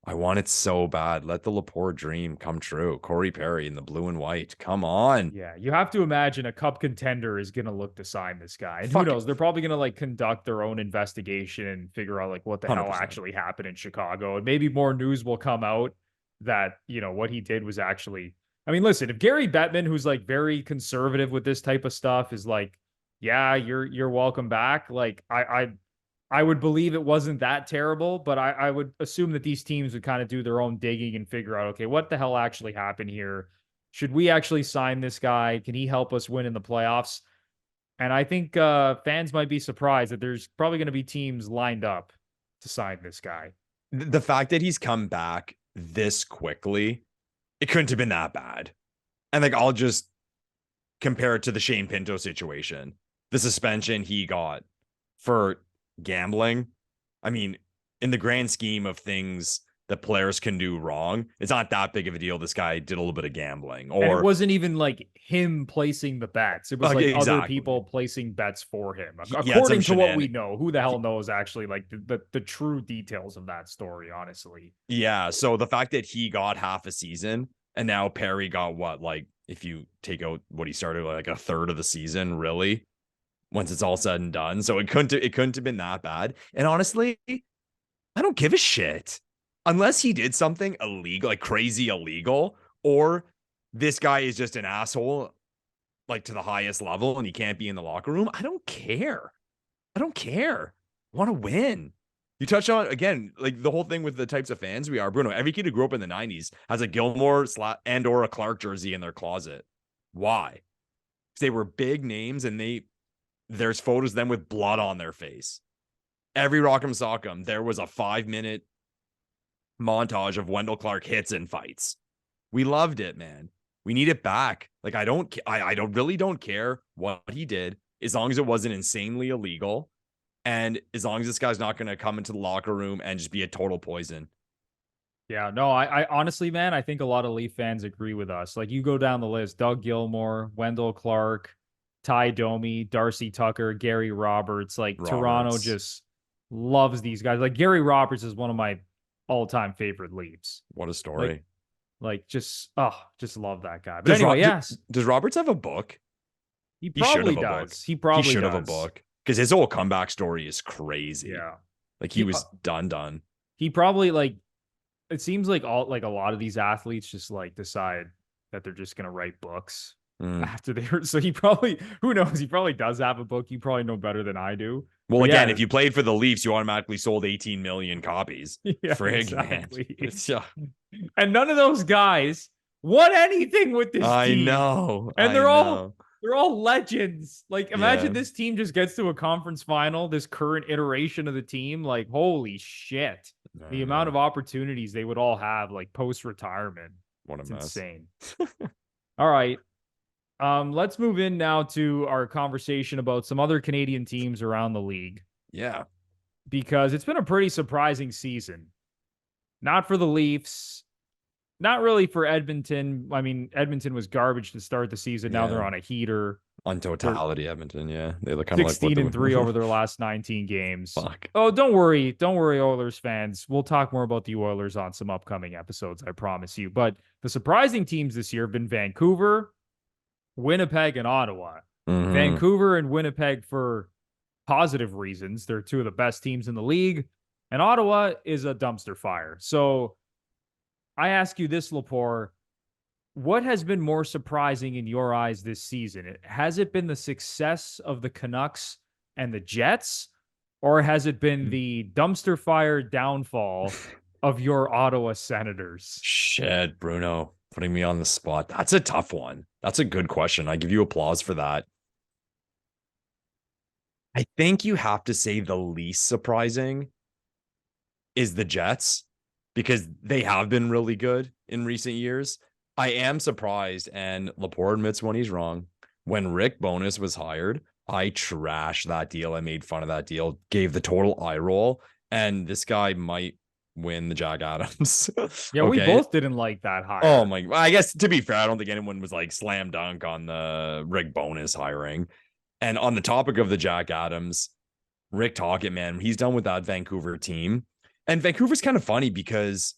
I want it so bad. Let the Lepore dream come true. Corey Perry in the blue and white. Come on. Yeah, you have to imagine a cup contender is going to look to sign this guy. And who knows? They're probably going to like conduct their own investigation and figure out like what the 100%. Hell actually happened in Chicago. And maybe more news will come out that, what he did was actually... I mean, listen, if Gary Bettman, who's like very conservative with this type of stuff, is like, yeah, you're welcome back. Like I would believe it wasn't that terrible, but I would assume that these teams would kind of do their own digging and figure out, okay, what the hell actually happened here? Should we actually sign this guy? Can he help us win in the playoffs? And I think fans might be surprised that there's probably going to be teams lined up to sign this guy. The fact that he's come back this quickly, it couldn't have been that bad. And like, I'll just compare it to the Shane Pinto situation. The suspension he got for gambling. I mean, in the grand scheme of things that players can do wrong, it's not that big of a deal. This guy did a little bit of gambling. Or and it wasn't even like him placing the bets. It was like other people placing bets for him. According to what we know, who the hell knows actually like the true details of that story, honestly. Yeah. So the fact that he got half a season And now Perry got what, like, if you take out what he started, like a third of the season, really, once it's all said and done. So it couldn't have been that bad. And honestly, I don't give a shit unless he did something illegal, like crazy illegal, or this guy is just an asshole, like to the highest level, and he can't be in the locker room. I don't care. I want to win. You touched on, again, like the whole thing with the types of fans we are, Bruno. Every kid who grew up in the 90s has a Gilmore and or a Clark jersey in their closet. Why? Because they were big names, and there's photos of them with blood on their face. Every Rock'em Sock'em, there was a 5-minute montage of Wendell Clark hits and fights. We loved it, man. We need it back. Like, I really don't care what he did, as long as it wasn't insanely illegal, and as long as this guy's not going to come into the locker room and just be a total poison. Yeah, no, I honestly, man, I think a lot of Leaf fans agree with us. Like, you go down the list: Doug Gilmour, Wendell Clark, Ty Domi, Darcy Tucker, Gary Roberts. Like, Toronto just loves these guys. Like, Gary Roberts is one of my all-time favorite Leafs. What a story. Like just love that guy. But anyway, yes. Does Roberts have a book? He probably does. He probably should have a book, because his whole comeback story is crazy. Yeah. Like, he was done. He probably, like, it seems like a lot of these athletes just like decide that they're just going to write books after so he probably, who knows? He probably does have a book. You probably know better than I do. Well, but again, if you played for the Leafs, you automatically sold 18 million copies. Yeah, Frig, exactly. Man. And none of those guys won anything with this team. I know. And they're all legends. Like, imagine this team just gets to a conference final, this current iteration of the team. Like, holy shit. The amount of opportunities they would all have, like, post-retirement. What a mess. Insane. All right. Let's move in now to our conversation about some other Canadian teams around the league. Yeah. Because it's been a pretty surprising season. Not for the Leafs. Not really for Edmonton. I mean, Edmonton was garbage to start the season. Now they're on a heater. On totality, Edmonton, yeah. They look kind of 16-3 over their last 19 games. Fuck. Oh, don't worry, Oilers fans. We'll talk more about the Oilers on some upcoming episodes, I promise you. But the surprising teams this year have been Vancouver, Winnipeg, and Ottawa. Mm-hmm. Vancouver and Winnipeg for positive reasons. They're two of the best teams in the league. And Ottawa is a dumpster fire. So I ask you this, Lepore. What has been more surprising in your eyes this season? Has it been the success of the Canucks and the Jets, or has it been the dumpster fire downfall of your Ottawa Senators? Shit, Bruno, putting me on the spot. That's a tough one. That's a good question. I give you applause for that. I think you have to say the least surprising is the Jets, because they have been really good in recent years. I am surprised, and Lepore admits when he's wrong. When Rick Bowness was hired, I trashed that deal. I made fun of that deal, gave the total eye roll, and this guy might win the Jack Adams. Yeah, we both didn't like that hire. Oh my! I guess, to be fair, I don't think anyone was like slam dunk on the Rick Bowness hiring. And on the topic of the Jack Adams, Rick Tocchet, man, he's done with that Vancouver team. And Vancouver's kind of funny because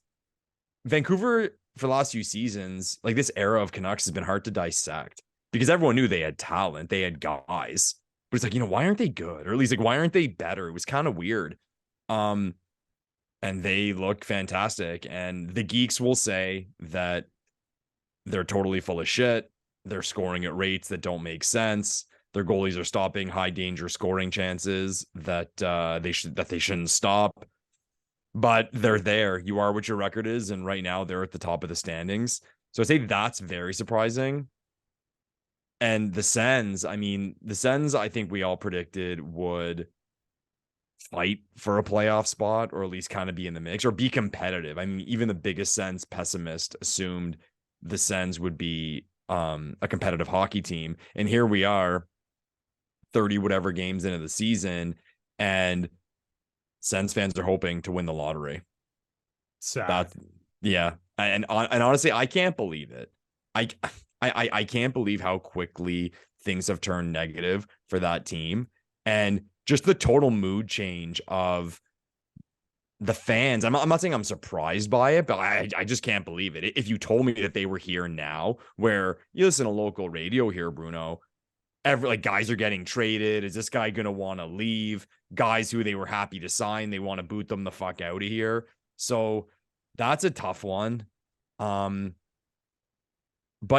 Vancouver, for the last few seasons, like, this era of Canucks has been hard to dissect, because everyone knew they had talent, they had guys, but it's like, why aren't they good? Or at least, like, why aren't they better? It was kind of weird. And they look fantastic. And the geeks will say that they're totally full of shit. They're scoring at rates that don't make sense. Their goalies are stopping high danger scoring chances that they shouldn't stop. But they're there. You are what your record is, and right now they're at the top of the standings. So I'd say that's very surprising. And the Sens, I think we all predicted would fight for a playoff spot, or at least kind of be in the mix, or be competitive. I mean, even the biggest Sens pessimist assumed the Sens would be a competitive hockey team. And here we are, 30 whatever games into the season, and Sens fans are hoping to win the lottery. Sad. And honestly, I can't believe it. I can't believe how quickly things have turned negative for that team, and just the total mood change of the fans, I'm not saying I'm surprised by it, but I just can't believe it. If you told me that they were here now, where you listen to local radio here, Bruno, guys are getting traded. Is this guy gonna want to leave? Guys who they were happy to sign, they want to boot them the fuck out of here. So that's a tough one. But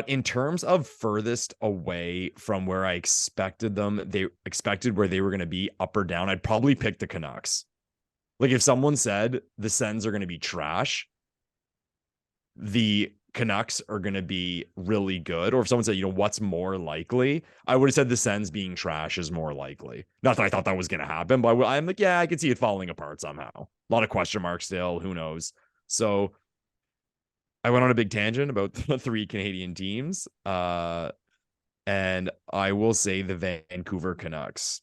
in terms of furthest away from where I expected them, they expected where they were going to be, up or down, I'd probably pick the Canucks. Like, if someone said the Sens are going to be trash, the Canucks are going to be really good, or if someone said, what's more likely, I would have said the Sens being trash is more likely. Not that I thought that was going to happen, but I'm like, yeah, I could see it falling apart somehow. A lot of question marks still. Who knows? So I went on a big tangent about the 3 Canadian teams. And I will say the Vancouver Canucks.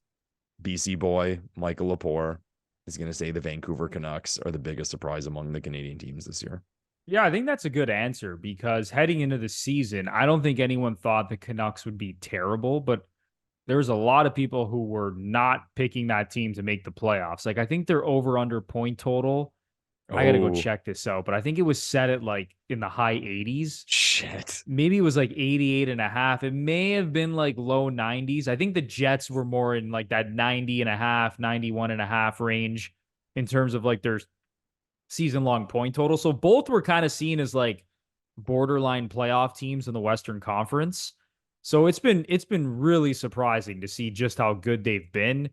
BC boy, Michael Lepore, is going to say the Vancouver Canucks are the biggest surprise among the Canadian teams this year. Yeah, I think that's a good answer, because heading into the season, I don't think anyone thought the Canucks would be terrible, but there's a lot of people who were not picking that team to make the playoffs. Like, I think their over-under point total, I got to go check this out, but I think it was set at like in the high 80s. Shit. Maybe it was like 88.5. It may have been like low 90s. I think the Jets were more in like that 90.5, 91.5 range in terms of like their season-long point total. So both were kind of seen as like borderline playoff teams in the Western Conference. So it's been really surprising to see just how good they've been.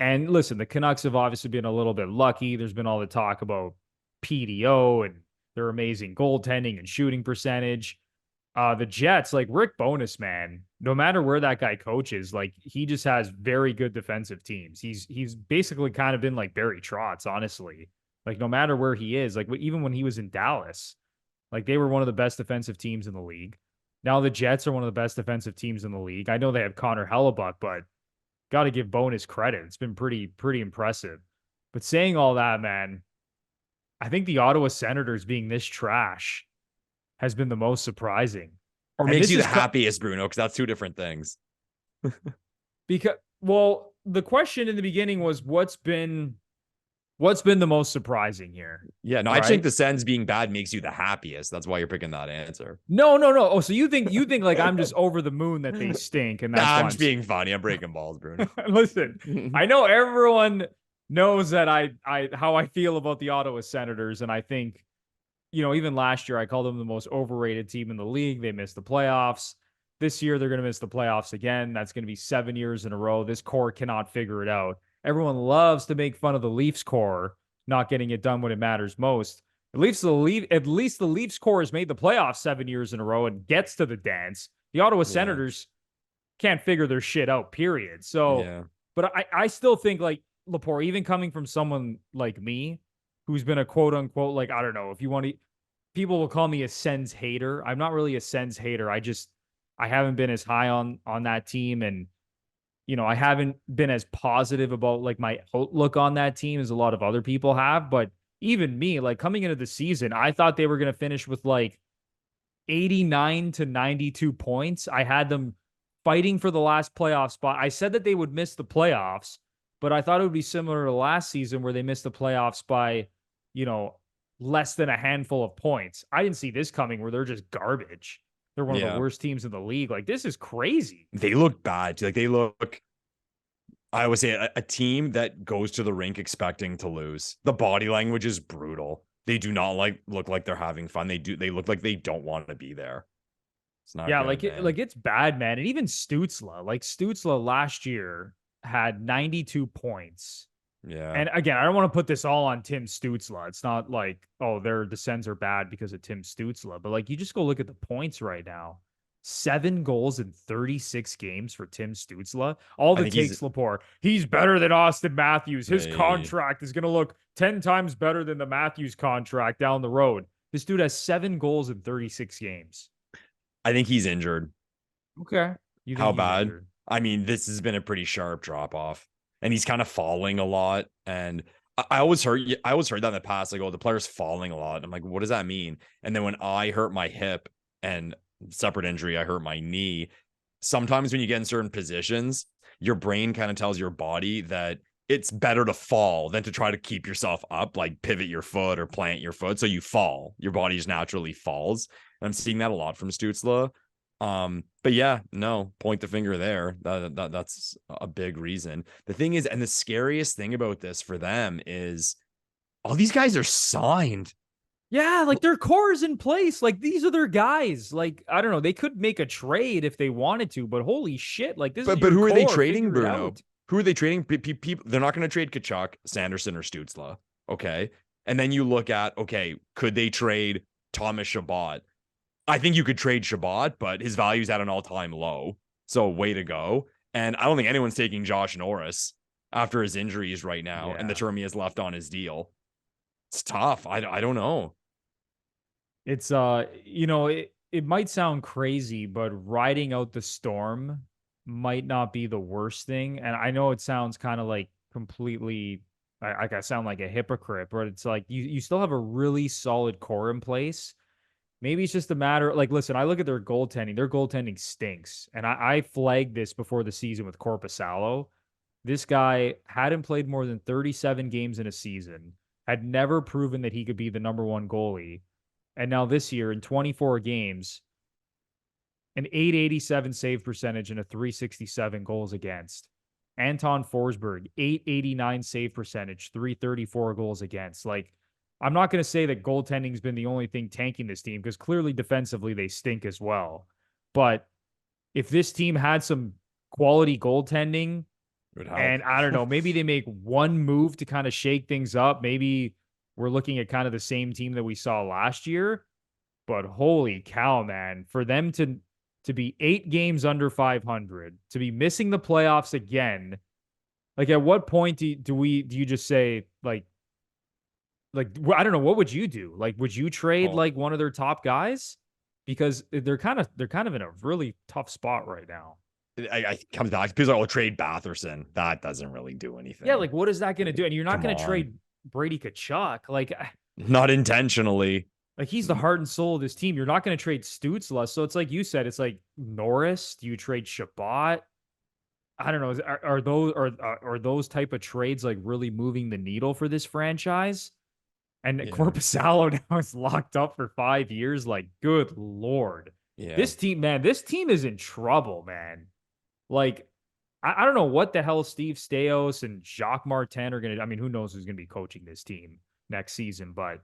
And listen, the Canucks have obviously been a little bit lucky. There's been all the talk about PDO and their amazing goaltending and shooting percentage. The Jets, like Rick Bowness, man, no matter where that guy coaches, like he just has very good defensive teams. He's basically kind of been like Barry Trotz, honestly. Like no matter where he is, like even when he was in Dallas, like they were one of the best defensive teams in the league. Now the Jets are one of the best defensive teams in the league. I know they have Connor Hellebuck, but got to give Bonus credit. It's been pretty impressive. But saying all that, man, I think the Ottawa Senators being this trash has been the most surprising. Or makes you the happiest, Bruno, because that's 2 different things. Because, well, the question in the beginning was what's been the most surprising here? Yeah, no, right? I think the Sens being bad makes you the happiest. That's why you're picking that answer. No. Oh, so you think like I'm just over the moon that they stink, and that's I'm just being funny. I'm breaking balls, Bruno. Listen, I know everyone knows that how I feel about the Ottawa Senators, and I think, even last year I called them the most overrated team in the league. They missed the playoffs. This year they're going to miss the playoffs again. That's going to be 7 years in a row. This core cannot figure it out. Everyone loves to make fun of the Leafs core not getting it done when it matters most. At least the Leafs core has made the playoffs 7 years in a row and gets to the dance. The Ottawa Senators can't figure their shit out, period. So, but I still think like Lepore, even coming from someone like me, who's been a quote unquote, like, I don't know if you want to, people will call me a Sens hater. I'm not really a Sens hater. I haven't been as high on that team, and I haven't been as positive about like my outlook on that team as a lot of other people have. But even me, like coming into the season, I thought they were going to finish with like 89 to 92 points. I had them fighting for the last playoff spot. I said that they would miss the playoffs, but I thought it would be similar to last season where they missed the playoffs by, less than a handful of points. I didn't see this coming where they're just garbage. They're one of the worst teams in the league. Like, this is crazy. They look bad. Like, they look, I would say, a team that goes to the rink expecting to lose. The body language is brutal. They do not look like they're having fun. They look like they don't want to be there. It's not good, it's bad, man. And even Stützle last year had 92 points. Yeah. And again, I don't want to put this all on Tim Stützle. It's not like, the Sens are bad because of Tim Stützle, but like you just go look at the points right now. 7 goals in 36 games for Tim Stützle. All that takes Lepore. He's better than Austin Matthews. His contract is going to look 10 times better than the Matthews contract down the road. This dude has 7 goals in 36 games. I think he's injured. Okay. How bad? Injured? I mean, this has been a pretty sharp drop off. And he's kind of falling a lot. And I always heard that in the past, like, the player's falling a lot. I'm like, what does that mean? And then when I hurt my hip and separate injury, I hurt my knee. Sometimes when you get in certain positions, your brain kind of tells your body that it's better to fall than to try to keep yourself up, like pivot your foot or plant your foot. So you fall, your body just naturally falls. And I'm seeing that a lot from Stützle. But yeah, no, point the finger there. That's a big reason. The thing is, and the scariest thing about this for them is all these guys are signed. Yeah, like their core is in place. Like these are their guys. Like, I don't know, they could make a trade if they wanted to, but holy shit, like this is But who your are they core, trading, figure it Bruno? out. Who are they trading? People, they're not going to trade Kachuk, Sanderson, or Stützle. Okay. And then you look at, okay, could they trade Thomas Chabot? I think you could trade Chabot, but his value's at an all-time low. So way to go. And I don't think anyone's taking Josh Norris after his injuries right now and the term he has left on his deal. It's tough. I don't know. It's you know, it might sound crazy, but riding out the storm might not be the worst thing. And I know it sounds kind of like completely I sound like a hypocrite, but it's like you still have a really solid core in place. Maybe it's just a matter like, listen, I look at their goaltending. Their goaltending stinks. And I flagged this before the season with Korpisalo. This guy hadn't played more than 37 games in a season, had never proven that he could be the number one goalie. And now this year in 24 games, an 887 save percentage and a 367 goals against. Anton Forsberg, 889 save percentage, 334 goals against. Like, I'm not going to say that goaltending's been the only thing tanking this team because clearly defensively they stink as well. But if this team had some quality goaltending, and I don't know, maybe they make one move to kind of shake things up. Maybe we're looking at kind of the same team that we saw last year. But holy cow, man, for them to be 8 games under 500, to be missing the playoffs again, like at what point do you just say like I don't know, what would you do? Like, would you trade like one of their top guys? Because they're kind of in a really tough spot right now. I comes back because I'll trade Batherson. That doesn't really do anything. Yeah, like what is that going to do? And you're not going to trade Brady Tkachuk, like not intentionally. Like he's the heart and soul of this team. You're not going to trade Stützle. So it's like you said, it's like Norris. Do you trade Chabot? I don't know. Are those type of trades like really moving the needle for this franchise? And Korpisalo now is locked up for 5 years. Like, good Lord. Yeah. This team is in trouble, man. Like, I don't know what the hell Steve Stais and Jacques Martin are going to, I mean, who knows who's going to be coaching this team next season, but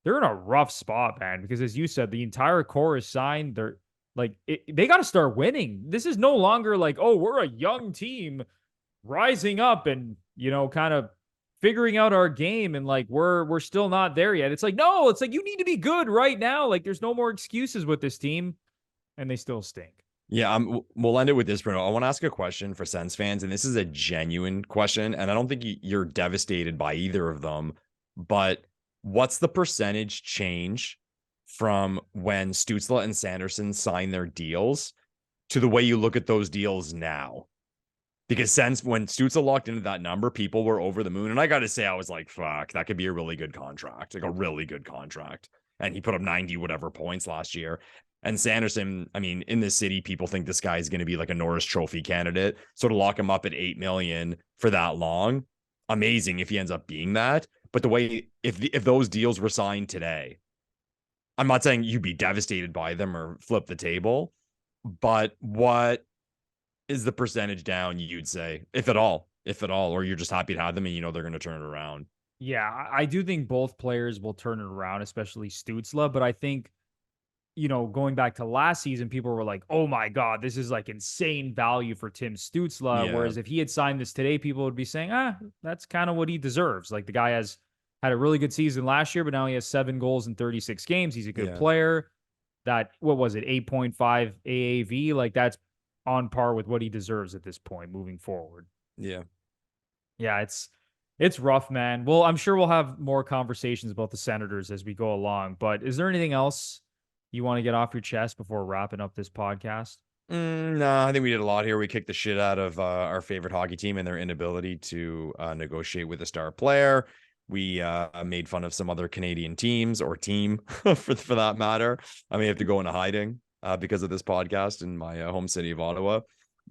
they're in a rough spot, man, because as you said, the entire core is signed. They're like, they got to start winning. This is no longer like, oh, we're a young team rising up and, you know, kind of figuring out our game and like we're still not there yet. It's like, no, it's like you need to be good right now. Like there's no more excuses with this team and they still stink. Yeah, we'll end it with this, Bruno. I want to ask a question for Sens fans, and this is a genuine question, and I don't think you're devastated by either of them, but what's the percentage change from when Stützle and Sanderson signed their deals to the way you look at those deals now? Because when Stützle locked into that number, people were over the moon. And I got to say, I was like, fuck, that could be a really good contract, like a really good contract. And he put up 90 whatever points last year. And Sanderson, I mean, in this city, people think this guy is going to be like a Norris Trophy candidate. So to lock him up at $8 million for that long, amazing if he ends up being that. But the way, if those deals were signed today, I'm not saying you'd be devastated by them or flip the table, but what is the percentage down, you'd say, if at all, or you're just happy to have them and you know they're going to turn it around? Yeah, I do think both players will turn it around, especially Stützle, but I think, you know, going back to last season, people were like, oh my God, this is like insane value for Tim Stützle. Yeah. Whereas if he had signed this today, people would be saying, that's kind of what he deserves. Like the guy had a really good season last year, but now he has 7 goals in 36 games. He's a good player. That, what was it, 8.5 AAV? Like that's on par with what he deserves at this point moving forward. Yeah. Yeah, it's rough, man. Well, I'm sure we'll have more conversations about the Senators as we go along, but is there anything else you want to get off your chest before wrapping up this podcast? No, I think we did a lot here. We kicked the shit out of our favorite hockey team and their inability to negotiate with a star player. We made fun of some other Canadian teams or team for that matter. I may have to go into hiding because of this podcast in my home city of Ottawa.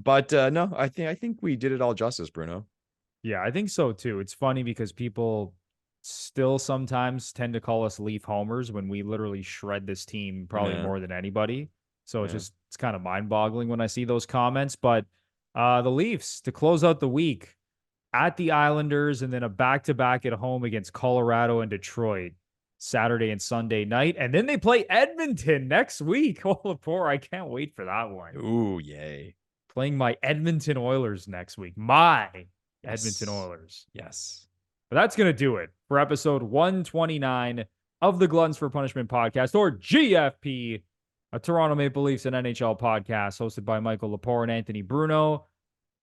But no, I think we did it all justice, Bruno. Yeah, I think so too. It's funny because people still sometimes tend to call us Leaf homers when we literally shred this team probably Yeah. more than anybody. So Yeah. it's kind of mind-boggling when I see those comments. But the Leafs to close out the week at the Islanders and then a back-to-back at home against Colorado and Detroit Saturday and Sunday night. And then they play Edmonton next week. Oh, Lepore, I can't wait for that one. Ooh, yay. Playing my Edmonton Oilers next week. My Edmonton Yes. Oilers. Yes. But that's going to do it for episode 129 of the Gluttons for Punishment podcast, or GFP, a Toronto Maple Leafs and NHL podcast hosted by Michael Lepore and Anthony Bruno.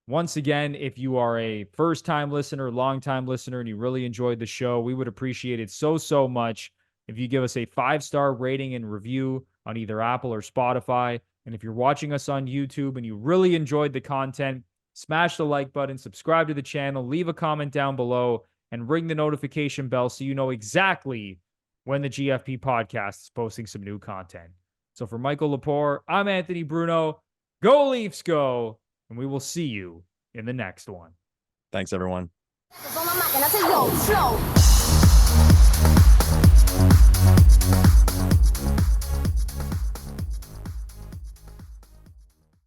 Once again, if you are a first-time listener, long-time listener, and you really enjoyed the show, we would appreciate it so much if you give us a 5-star rating and review on either Apple or Spotify. And if you're watching us on YouTube and you really enjoyed the content, smash the like button, subscribe to the channel, leave a comment down below, and ring the notification bell so you know exactly when the GFP podcast is posting some new content. So for Michael Lepore, I'm Anthony Bruno. Go Leafs, go! And we will see you in the next one. Thanks, everyone.